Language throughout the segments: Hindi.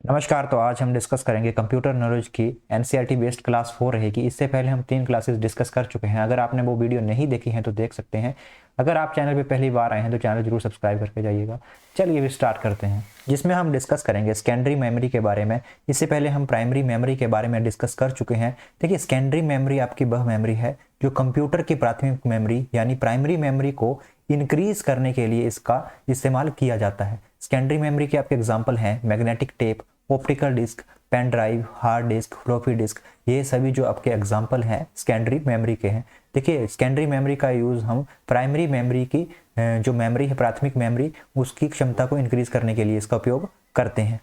नमस्कार। तो आज हम डिस्कस करेंगे कंप्यूटर नॉलेज की एनसीईआरटी बेस्ड क्लास 4 रहेगी। इससे पहले हम 3 क्लासेस डिस्कस कर चुके हैं। अगर आपने वो वीडियो नहीं देखी है तो देख सकते हैं। अगर आप चैनल पे पहली बार आए हैं तो चैनल जरूर सब्सक्राइब करके जाइएगा। चलिए भी स्टार्ट करते हैं, जिसमें हम डिस्कस करेंगे सेकेंडरी मेमोरी के बारे में। इससे पहले हम प्राइमरी मेमोरी के बारे में डिस्कस कर चुके हैं। देखिए, सेकेंडरी मेमोरी आपकी वह मेमोरी है जो कंप्यूटर की प्राथमिक मेमोरी यानी प्राइमरी मेमोरी को इंक्रीज करने के लिए इसका इस्तेमाल किया जाता है। सेकेंडरी मेमोरी के आपके एग्जाम्पल हैं magnetic tape, optical disc, pen drive, hard disk, floppy disk. ये सभी जो आपके एग्जाम्पल हैं सेकेंडरी मेमोरी के हैं। देखिए, सेकेंडरी मेमोरी का यूज़ हम प्राइमरी मेमोरी की जो मेमोरी है, प्राथमिक मेमोरी, उसकी क्षमता को इंक्रीज करने के लिए इसका उपयोग करते हैं।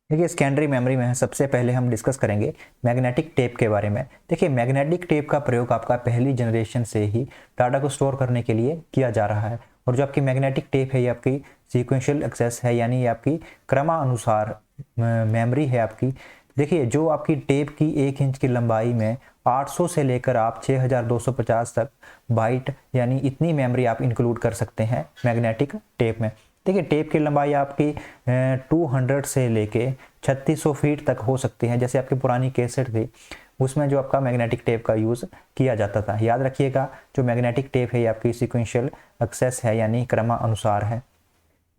देखिए, सेकेंडरी मेमोरी में सबसे पहले हम डिस्कस करेंगे मैग्नेटिक टेप के बारे में। देखिए, मैग्नेटिक टेप का प्रयोग आपका पहली जनरेशन से ही डाटा को स्टोर करने के लिए किया जा रहा है। और जो आपकी मैग्नेटिक टेप है ये आपकी सीक्वेंशियल एक्सेस है, यानी ये आपकी क्रमानुसार मेमोरी है आपकी। देखिए, जो आपकी टेप की 1 इंच की लंबाई में 800 से लेकर आप 6250 तक बाइट यानी इतनी मेमोरी आप इंक्लूड कर सकते हैं मैग्नेटिक टेप में। देखिए, टेप की लंबाई आपकी 200 से लेके 3600 फीट तक हो सकती है। जैसे आपकी पुरानी कैसेट थी उसमें जो आपका मैग्नेटिक टेप का यूज़ किया जाता था। याद रखिएगा, जो मैग्नेटिक टेप है ये आपकी सीक्वेंशियल एक्सेस है, यानी क्रमानुसार है।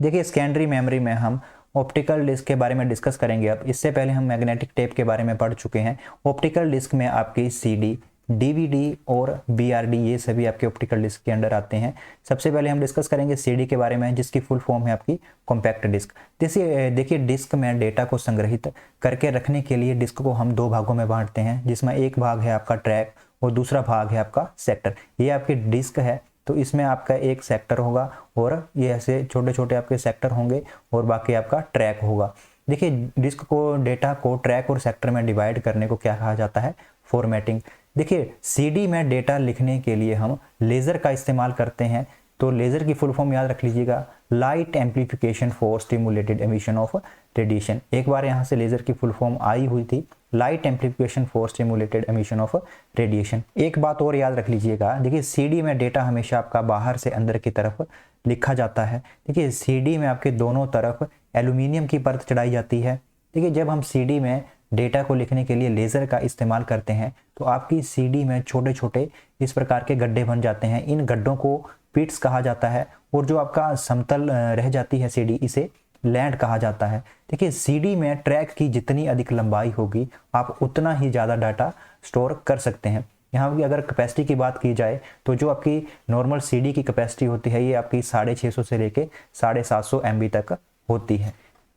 देखिए, सेकेंडरी मेमोरी में हम ऑप्टिकल डिस्क के बारे में डिस्कस करेंगे। अब इससे पहले हम मैग्नेटिक टेप के बारे में पढ़ चुके हैं। ऑप्टिकल डिस्क में आपकी सीडी, डीवीडी और बीआरडी ये सभी आपके ऑप्टिकल डिस्क के अंडर आते हैं। सबसे पहले हम डिस्कस करेंगे सीडी के बारे में, जिसकी फुल फॉर्म है आपकी कॉम्पैक्ट डिस्क। देखिए, डिस्क में डेटा को संग्रहित करके रखने के लिए डिस्क को हम 2 भागों में बांटते हैं, जिसमें एक भाग है आपका ट्रैक और दूसरा भाग है आपका सेक्टर। ये आपकी डिस्क है, तो इसमें आपका एक सेक्टर होगा और ये ऐसे छोटे छोटे आपके सेक्टर होंगे और बाकी आपका ट्रैक होगा। देखिए, डिस्क को डेटा को ट्रैक और सेक्टर में डिवाइड करने को क्या कहा जाता है? फॉर्मेटिंग। देखिए, सीडी में डेटा लिखने के लिए हम लेज़र का इस्तेमाल करते हैं। तो लेज़र की फुल फॉर्म याद रख लीजिएगा, light amplification for stimulated emission of radiation. एक बार यहाँ से लेज़र की फुल फॉर्म आई हुई थी, light amplification for stimulated emission of radiation. एक बात और याद रख लीजिएगा, देखिए सीडी में डेटा हमेशा आपका बाहर से अंदर की तरफ लिखा जाता है। देखिए, सीडी में आपके दोनों तरफ एल्यूमिनियम की परत चढ़ाई जाती है। देखिए, जब हम सीडी में डेटा को लिखने के लिए लेज़र का इस्तेमाल करते हैं तो आपकी सीडी में छोटे छोटे इस प्रकार के गड्ढे बन जाते हैं। इन गड्ढों को पिट्स कहा जाता है और जो आपका समतल रह जाती है सीडी, इसे लैंड कहा जाता है। देखिए, सीडी में ट्रैक की जितनी अधिक लंबाई होगी आप उतना ही ज़्यादा डाटा स्टोर कर सकते हैं। यहाँ की अगर कैपेसिटी की बात की जाए तो जो आपकी नॉर्मल सीडी की कैपेसिटी होती है ये आपकी 650 से लेके 750 MB तक होती है।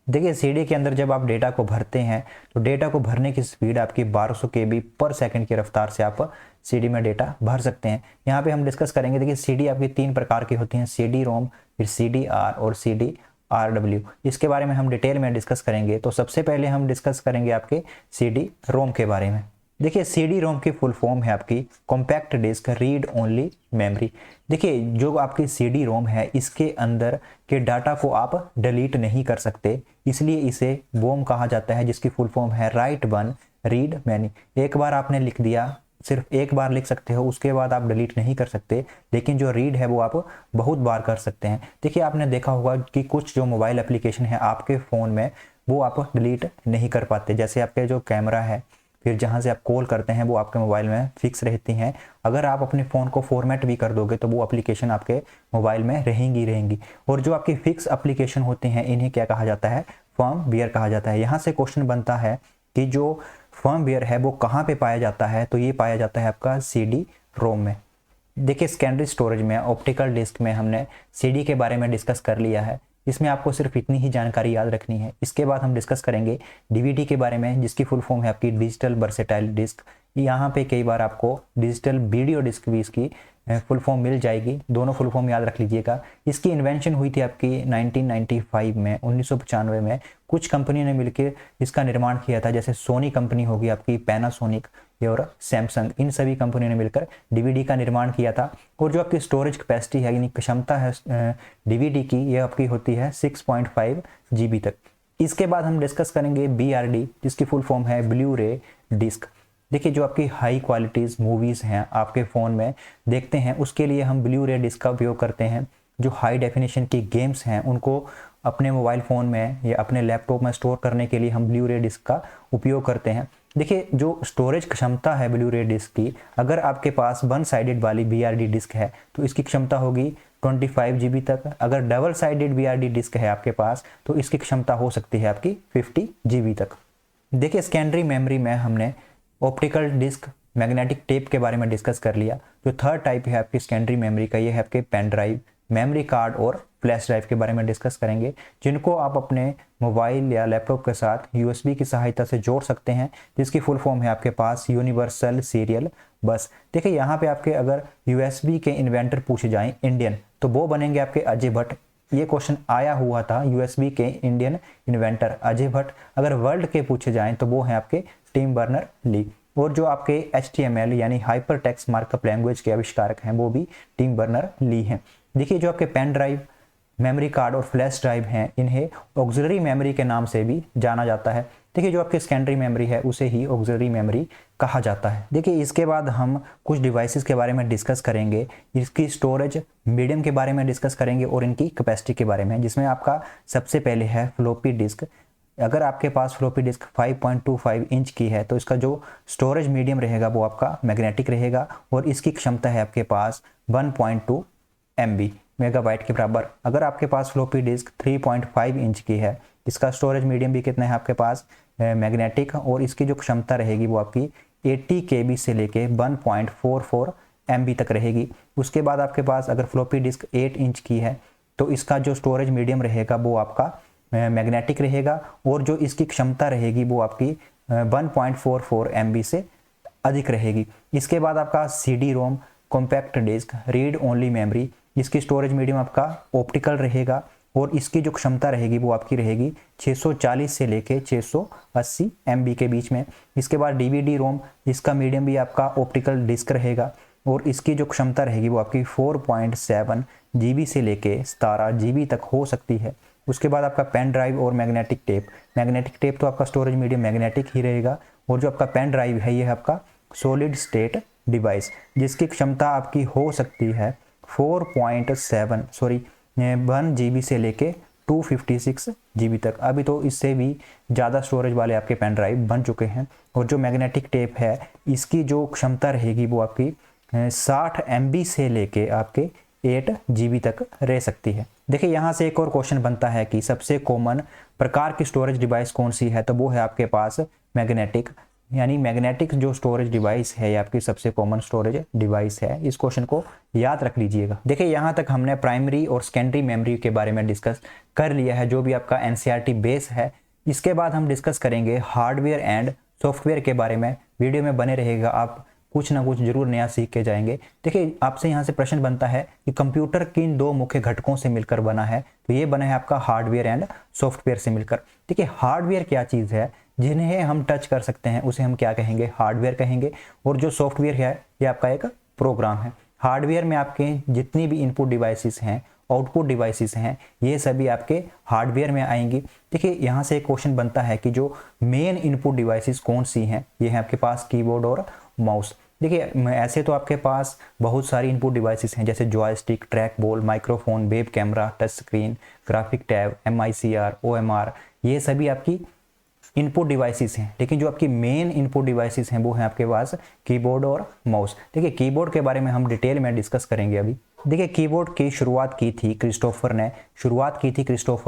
देखिए, सीडी के अंदर जब आप डेटा को भरते हैं तो डेटा को भरने की स्पीड आपकी 1200 KB पर सेकंड की रफ्तार से आप सीडी में डेटा भर सकते हैं। यहाँ पे हम डिस्कस करेंगे। देखिए, सीडी आपकी 3 प्रकार की होती हैं, सीडी रोम, फिर CDR और CDRW। इसके बारे में हम डिटेल में डिस्कस करेंगे। तो सबसे पहले हम डिस्कस करेंगे आपके CD रोम के बारे में। देखिए, सीडी रोम की फुल फॉर्म है आपकी compact disc read only memory. देखिए, जो आपकी सीडी रोम है इसके अंदर के डाटा को आप डिलीट नहीं कर सकते, इसलिए इसे वोम कहा जाता है, जिसकी फुल फॉर्म है राइट वन रीड मैनी। एक बार आपने लिख दिया, सिर्फ एक बार लिख सकते हो, उसके बाद आप डिलीट नहीं कर सकते, लेकिन जो रीड है वो आप बहुत बार कर सकते हैं। देखिए, आपने देखा होगा कि कुछ जो मोबाइल एप्लीकेशन है आपके फ़ोन में वो आप डिलीट नहीं कर पाते। जैसे आपके जो कैमरा है, फिर जहाँ से आप कॉल करते हैं वो आपके मोबाइल में फिक्स रहती हैं। अगर आप अपने फ़ोन को फॉर्मेट भी कर दोगे तो वो एप्लीकेशन आपके मोबाइल में रहेंगी। और जो आपकी फिक्स एप्लीकेशन होती हैं इन्हें क्या कहा जाता है? फर्मवेयर कहा जाता है। यहाँ से क्वेश्चन बनता है कि जो फर्मवेयर है वो कहाँ पे पाया जाता है? तो ये पाया जाता है आपका सीडी रोम में। देखिए, सेकेंडरी स्टोरेज में ऑप्टिकल डिस्क में हमने सीडी के बारे में डिस्कस कर लिया है। इसमें आपको सिर्फ इतनी ही जानकारी याद रखनी है। इसके बाद हम डिस्कस करेंगे डीवीडी के बारे में, जिसकी फुल फॉर्म है आपकी डिजिटल वर्सेटाइल डिस्क। यहाँ पे कई बार आपको डिजिटल वीडियो डिस्क भी इसकी फुल फॉर्म मिल जाएगी। दोनों फुल फॉर्म याद रख लीजिएगा। इसकी इन्वेंशन हुई थी आपकी 1995 में, 1995 में। कुछ कंपनी ने मिलकर इसका निर्माण किया था, जैसे सोनी कंपनी होगी आपकी, पैनासोनिक और सैमसंग, इन सभी कंपनियों ने मिलकर डीवीडी का निर्माण किया था। और जो आपकी स्टोरेज कैपेसिटी है यानी क्षमता है डीवीडी की, ये आपकी होती है 6.5 GB तक। इसके बाद हम डिस्कस करेंगे बीआरडी, जिसकी फुल फॉर्म है ब्लू रे डिस्क। देखिए, जो आपकी हाई क्वालिटीज़ मूवीज़ हैं आपके फ़ोन में देखते हैं, उसके लिए हम ब्लू रे डिस्क का उपयोग करते हैं। जो हाई डेफिनेशन की गेम्स हैं उनको अपने मोबाइल फ़ोन में या अपने लैपटॉप में स्टोर करने के लिए हम ब्लू रे डिस्क का उपयोग करते हैं। देखिए जो स्टोरेज क्षमता है ब्लू रे डिस्क की, अगर आपके पास वन साइडेड वाली BRD डिस्क है तो इसकी क्षमता होगी 25 GB तक। अगर डबल साइडेड BRD डिस्क है आपके पास तो इसकी क्षमता हो सकती है आपकी 50 GB तक। देखिए सेकेंडरी मेमोरी में हमने ऑप्टिकल डिस्क, मैग्नेटिक टेप के बारे में डिस्कस कर लिया। जो थर्ड टाइप है आपकी सेकेंडरी मेमोरी का, ये है आपके पेन ड्राइव, मेमोरी कार्ड और फ्लैश ड्राइव के बारे में डिस्कस करेंगे, जिनको आप अपने मोबाइल या लैपटॉप के साथ USB की सहायता से जोड़ सकते हैं, जिसकी फुल फॉर्म है आपके पास यूनिवर्सल सीरियल बस। देखिए यहाँ पे आपके अगर USB के इन्वेंटर पूछे जाएं इंडियन, तो वो बनेंगे आपके अजय भट्ट। ये क्वेश्चन आया हुआ था, USB के इंडियन इन्वेंटर अजय भट्ट। अगर वर्ल्ड के पूछे जाएं तो वो हैं आपके टिम बर्नर ली। और जो आपके HTML यानी हाइपर टेक्स्ट मार्कअप लैंग्वेज के आविष्कारक हैं वो भी टिम बर्नर ली हैं। देखिए जो आपके पेन ड्राइव, मेमोरी कार्ड और फ्लैश ड्राइव हैं, इन्हें ऑक्सिलरी मेमोरी के नाम से भी जाना जाता है। देखिए जो आपकी सेकेंडरी मेमोरी है उसे ही ऑक्सिलरी मेमोरी कहा जाता है। देखिए इसके बाद हम कुछ डिवाइसेस के बारे में डिस्कस करेंगे, इसकी स्टोरेज मीडियम के बारे में डिस्कस करेंगे और इनकी कैपेसिटी के बारे में, जिसमें आपका सबसे पहले है फ्लॉपी डिस्क। अगर आपके पास फ्लॉपी डिस्क 5.25 इंच की है तो इसका जो स्टोरेज मीडियम रहेगा वो आपका मैग्नेटिक रहेगा और इसकी क्षमता है आपके पास 1.2 MB मेगाबाइट के बराबर। अगर आपके पास फ्लॉपी डिस्क 3.5 इंच की है, इसका स्टोरेज मीडियम भी कितना है आपके पास मैग्नेटिक, और इसकी जो क्षमता रहेगी वो आपकी 80 KB से लेके 1.44 MB तक रहेगी। उसके बाद आपके पास अगर फ्लॉपी डिस्क 8 इंच की है तो इसका जो स्टोरेज मीडियम रहेगा वो आपका मैग्नेटिक रहेगा और जो इसकी क्षमता रहेगी वो आपकी 1.44 MB से अधिक रहेगी। इसके बाद आपका CD-ROM compact disc read only memory, इसकी स्टोरेज मीडियम आपका ऑप्टिकल रहेगा और इसकी जो क्षमता रहेगी वो आपकी रहेगी 640 से लेके 680 MB के बीच में। इसके बाद DVD-ROM, इसका मीडियम भी आपका ऑप्टिकल डिस्क रहेगा और इसकी जो क्षमता रहेगी वो आपकी 4.7 GB से लेके 17 GB तक हो सकती है। उसके बाद आपका पेन ड्राइव और मैग्नेटिक टेप तो आपका स्टोरेज मीडियम मैग्नेटिक ही रहेगा और जो आपका पेन ड्राइव है ये है आपका सॉलिड स्टेट डिवाइस, जिसकी क्षमता आपकी हो सकती है 1 GB से लेके 256 GB तक। अभी तो इससे भी ज़्यादा स्टोरेज वाले आपके पेन ड्राइव बन चुके हैं। और जो मैग्नेटिक टेप है इसकी जो क्षमता रहेगी वो आपकी 60 MB से लेके आपके 8 GB तक रह सकती है। देखिए यहाँ से एक और क्वेश्चन बनता है कि सबसे कॉमन प्रकार की स्टोरेज डिवाइस कौन सी है, तो वो है आपके पास मैग्नेटिक, यानी मैग्नेटिक जो स्टोरेज डिवाइस है ये आपकी सबसे कॉमन स्टोरेज डिवाइस है। इस क्वेश्चन को याद रख लीजिएगा। देखिए यहाँ तक हमने प्राइमरी और सेकेंडरी मेमोरी के बारे में डिस्कस कर लिया है, जो भी आपका NCERT बेस है। इसके बाद हम डिस्कस करेंगे हार्डवेयर एंड सॉफ्टवेयर के बारे में। वीडियो में बने रहेगा, आप कुछ ना कुछ जरूर नया सीख के जाएंगे। देखिए आपसे यहाँ से प्रश्न बनता है कि कंप्यूटर किन दो मुख्य घटकों से मिलकर बना है, तो ये बना है आपका हार्डवेयर एंड सॉफ्टवेयर से मिलकर। देखिए हार्डवेयर क्या चीज़ है, जिन्हें हम टच कर सकते हैं उसे हम क्या कहेंगे, हार्डवेयर कहेंगे। और जो सॉफ्टवेयर है ये आपका एक प्रोग्राम है। हार्डवेयर में आपके जितनी भी इनपुट डिवाइसेस हैं, आउटपुट डिवाइसेस हैं, ये सभी आपके हार्डवेयर में आएंगी। देखिए यहाँ से एक क्वेश्चन बनता है कि जो मेन इनपुट डिवाइसेस कौन सी हैं, ये है आपके पास कीबोर्ड और माउस। देखिए ऐसे तो आपके पास बहुत सारी इनपुट डिवाइसेस हैं, जैसे joystick, track ball, microphone, web camera, touch screen, graphic tab, MICR, OMR, ये सभी आपकी इनपुट डिवाइसेस हैं। लेकिन जो आपकी मेन इनपुट डिवाइसेस हैं वो हैं आपके पास कीबोर्ड और माउस। देखिए कीबोर्ड के बारे में हम डिटेल में डिस्कस करेंगे अभी। देखिए कीबोर्ड की शुरुआत की थी क्रिस्टोफर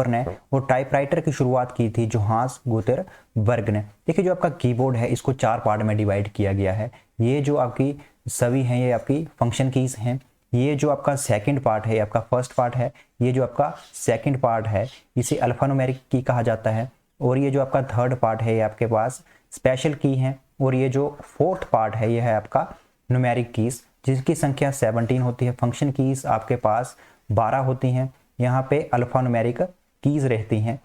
ने और टाइपराइटर की शुरुआत की थी जोहान्स गुटेनबर्ग ने। देखिए जो आपका कीबोर्ड है इसको 4 पार्ट में डिवाइड किया गया है। ये जो आपकी सभी हैं ये आपकी फंक्शन कीज हैं। ये जो आपका सेकंड पार्ट है ये आपका फर्स्ट पार्ट है। ये जो आपका सेकंड पार्ट है इसे अल्फान्यूमेरिक की कहा जाता है। और ये जो आपका थर्ड पार्ट है ये आपके पास स्पेशल की है। और ये जो फोर्थ पार्ट है ये है आपका न्यूमेरिक कीज, जिसकी संख्या 17 होती है। फंक्शन कीज आपके पास 12 होती हैं। यहाँ पे अल्फान्यूमेरिक कीज रहती हैं।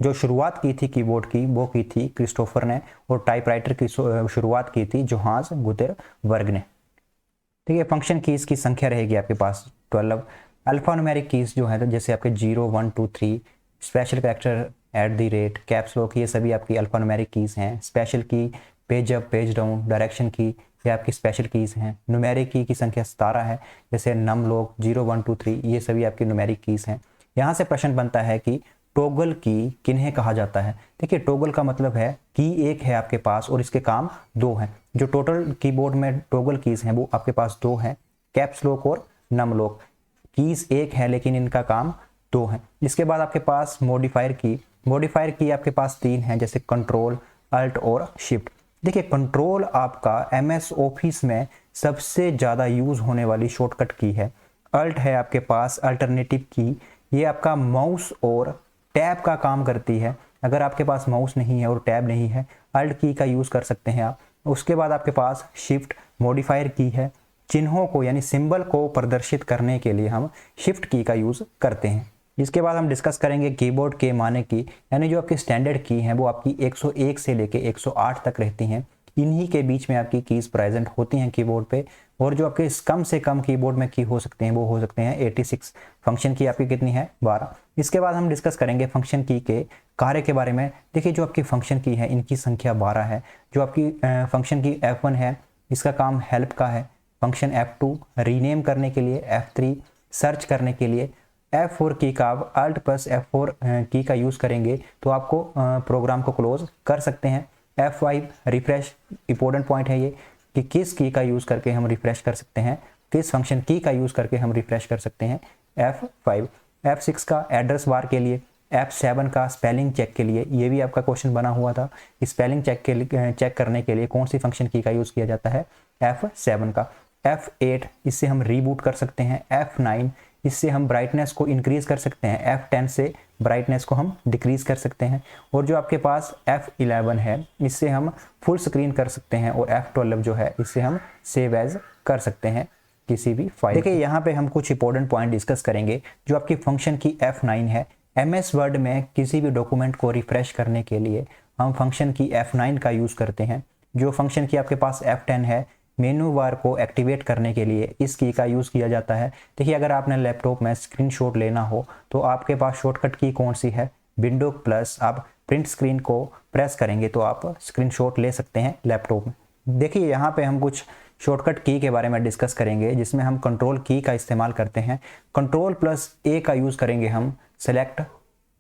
जो शुरुआत की थी कीबोर्ड की वो की थी क्रिस्टोफर ने और टाइपराइटर की शुरुआत की थी जोहान्स गुटेनबर्ग ने। ठीक है, फंक्शन कीज की संख्या रहेगी आपके पास 12। अल्फान्यूमेरिक कीज जो है जैसे आपके 0, 1, 2, 3, स्पेशल कैरेक्टर, @ कैप्स लॉक, ये सभी आपकी अल्फान्यूमेरिक कीज हैं। स्पेशल की, page up, page down, direction की, ये आपकी स्पेशल कीज हैं। न्यूमेरिक की संख्या 17 है, जैसे नम लॉक, 0, 1, 2, 3, ये सभी आपकी न्यूमेरिक कीज हैं। यहाँ से प्रश्न बनता है कि टॉगल की किन्हें कहा जाता है? देखिए टॉगल का मतलब है की एक है आपके पास और इसके काम दो हैं। जो टोटल कीबोर्ड में टॉगल कीज हैं वो आपके पास दो हैं, कैप्स लॉक और नम लॉक। कीज एक है लेकिन इनका काम दो हैं। इसके बाद आपके पास मॉडिफायर की आपके पास तीन हैं, जैसे कंट्रोल, अल्ट और शिफ्ट। देखिए कंट्रोल आपका एमएस ऑफिस में सबसे ज़्यादा यूज होने वाली शॉर्टकट की है। अल्ट है आपके पास अल्टरनेटिव की, ये आपका माउस और टैब का काम करती है। अगर आपके पास माउस नहीं है और टैब नहीं है, अल्ट की का यूज़ कर सकते हैं आप। उसके बाद आपके पास शिफ्ट मॉडिफायर की है, चिन्हों को यानी सिंबल को प्रदर्शित करने के लिए हम शिफ्ट की का यूज़ करते हैं। इसके बाद हम डिस्कस करेंगे कीबोर्ड के माने की, यानी जो आपकी स्टैंडर्ड की हैं वो आपकी 101 से लेके 108 तक रहती हैं। इन्हीं के बीच में आपकी कीज प्रेजेंट होती हैं कीबोर्ड पे। और जो आपके कम से कम कीबोर्ड में की हो सकते हैं वो हो सकते हैं 86। फंक्शन की आपकी कितनी है? 12। इसके बाद हम डिस्कस करेंगे फंक्शन की के कार्य के बारे में। देखिए जो आपकी फंक्शन की है इनकी संख्या 12 है। जो आपकी फंक्शन की F1 है, इसका काम हेल्प का है। फंक्शन F2 रीनेम करने के लिए, F3 सर्च करने के लिए, F4 की का आप अल्ट प्लस F4 की का यूज़ करेंगे तो आपको प्रोग्राम को क्लोज कर सकते हैं। F5 रिफ्रेश, इंपॉर्टेंट पॉइंट है ये कि किस की का यूज़ करके हम रिफ्रेश कर सकते हैं, किस फंक्शन की का यूज़ करके हम रिफ्रेश कर सकते हैं। F5 F6 का एड्रेस बार के लिए, F7 का स्पेलिंग चेक के लिए, ये भी आपका क्वेश्चन बना हुआ था। स्पेलिंग चेक करने के लिए कौन सी फंक्शन की का यूज़ किया जाता है? F7 का। F8 इससे हम रीबूट कर सकते हैं। F9 इससे हम ब्राइटनेस को इंक्रीज कर सकते हैं। F10 से ब्राइटनेस को हम डिक्रीज कर सकते हैं। और जो आपके पास F11 है इससे हम फुल स्क्रीन कर सकते हैं। और F12 जो है इससे हम सेव एज कर सकते हैं किसी भी फाइल। देखिए यहाँ पे हम कुछ इंपॉर्टेंट पॉइंट डिस्कस करेंगे। जो आपकी फंक्शन की F9 है, MS वर्ड में किसी भी डॉक्यूमेंट को रिफ्रेश करने के लिए हम फंक्शन की F9 का यूज़ करते हैं। जो फंक्शन की आपके पास F10 है, मेनू बार को एक्टिवेट करने के लिए इस की का यूज़ किया जाता है। देखिए अगर आपने लैपटॉप में स्क्रीनशॉट लेना हो तो आपके पास शॉर्टकट की कौन सी है? विंडो प्लस आप प्रिंट स्क्रीन को प्रेस करेंगे तो आप स्क्रीनशॉट ले सकते हैं लैपटॉप में। देखिए यहाँ पे हम कुछ शॉर्टकट की के बारे में डिस्कस करेंगे जिसमें हम कंट्रोल की का इस्तेमाल करते हैं। कंट्रोल प्लस ए का यूज़ करेंगे हम सेलेक्ट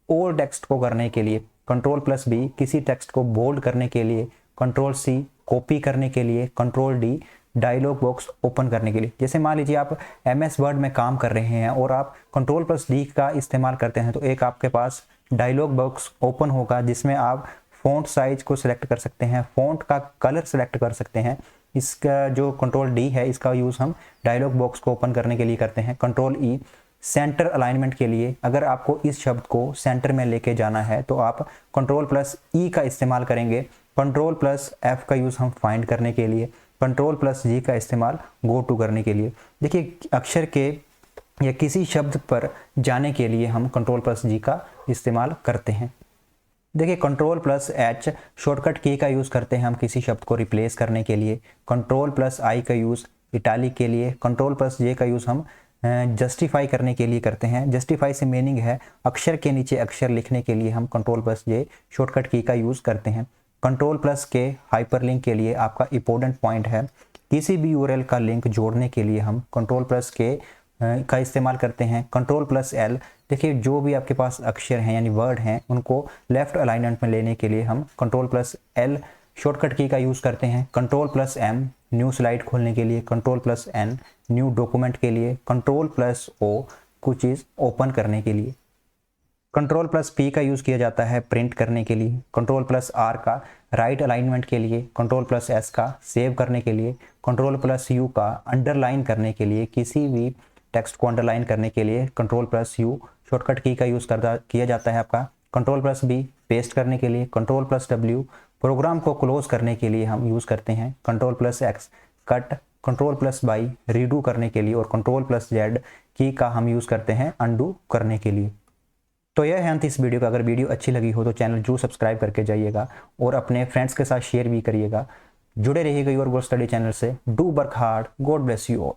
ऑल टेक्स्ट को करने के लिए, कंट्रोल प्लस बी किसी टेक्स्ट को बोल्ड करने के लिए, कंट्रोल सी कॉपी करने के लिए, control D dialog box open करने के लिए। जैसे मान लीजिए आप MS वर्ड में काम कर रहे हैं और आप कंट्रोल प्लस डी का इस्तेमाल करते हैं तो एक आपके पास डायलॉग बॉक्स ओपन होगा जिसमें आप फ़ॉन्ट साइज को सिलेक्ट कर सकते हैं, फ़ॉन्ट का कलर सिलेक्ट कर सकते हैं। इसका जो कंट्रोल डी है इसका यूज़ हम डायलॉग बॉक्स को ओपन करने के लिए करते हैं। कंट्रोल ई सेंटर अलाइनमेंट के लिए, अगर आपको इस शब्द को सेंटर में लेके जाना है तो आप कंट्रोल प्लस ई का इस्तेमाल करेंगे। कंट्रोल प्लस F का यूज़ हम फाइंड करने के लिए, कंट्रोल प्लस G का इस्तेमाल गो टू करने के लिए। देखिए अक्षर के या किसी शब्द पर जाने के लिए हम कंट्रोल प्लस G का इस्तेमाल करते हैं। देखिए कंट्रोल प्लस H शॉर्टकट की का यूज़ करते हैं हम किसी शब्द को रिप्लेस करने के लिए। कंट्रोल प्लस I का यूज़ इटालिक के लिए। कंट्रोल प्लस J का यूज़ हम जस्टिफाई करने के लिए करते हैं। जस्टिफाई से मीनिंग है अक्षर के नीचे अक्षर लिखने के लिए हम कंट्रोल प्लस J शॉर्टकट की का यूज़ करते हैं। कंट्रोल प्लस के हाइपरलिंक के लिए आपका इंपॉर्टेंट पॉइंट है किसी भी URL का लिंक जोड़ने के लिए हम कंट्रोल प्लस के का इस्तेमाल करते हैं। कंट्रोल प्लस L, देखिए जो भी आपके पास अक्षर हैं यानी वर्ड हैं उनको लेफ्ट अलाइनमेंट में लेने के लिए हम कंट्रोल प्लस L शॉर्टकट की का यूज़ करते हैं। Control plus M new slide खोलने के लिए, control plus N new document के लिए, कंट्रोल प्लस O कुछ चीज़ ओपन करने के लिए। कंट्रोल प्लस P का यूज़ किया जाता है प्रिंट करने के लिए। कंट्रोल प्लस R का राइट अलाइनमेंट के लिए। कंट्रोल प्लस S का सेव करने के लिए। कंट्रोल प्लस U का अंडरलाइन करने के लिए, किसी भी टेक्स्ट को अंडरलाइन करने के लिए कंट्रोल प्लस U शॉर्टकट की का यूज़ किया जाता है आपका। कंट्रोल प्लस B पेस्ट करने के लिए। कंट्रोल प्लस W प्रोग्राम को क्लोज करने के लिए हम यूज़ करते हैं। Control plus X cut, control plus Y redo करने के लिए और कंट्रोल प्लस Z की का हम यूज़ करते हैं अनडू करने के लिए। तो यह है अंत इस वीडियो का। अगर वीडियो अच्छी लगी हो तो चैनल जरूर सब्सक्राइब करके जाइएगा और अपने फ्रेंड्स के साथ शेयर भी करिएगा। जुड़े रहिएगा योर गोल्ड स्टडी चैनल से। Do work hard, God bless you all.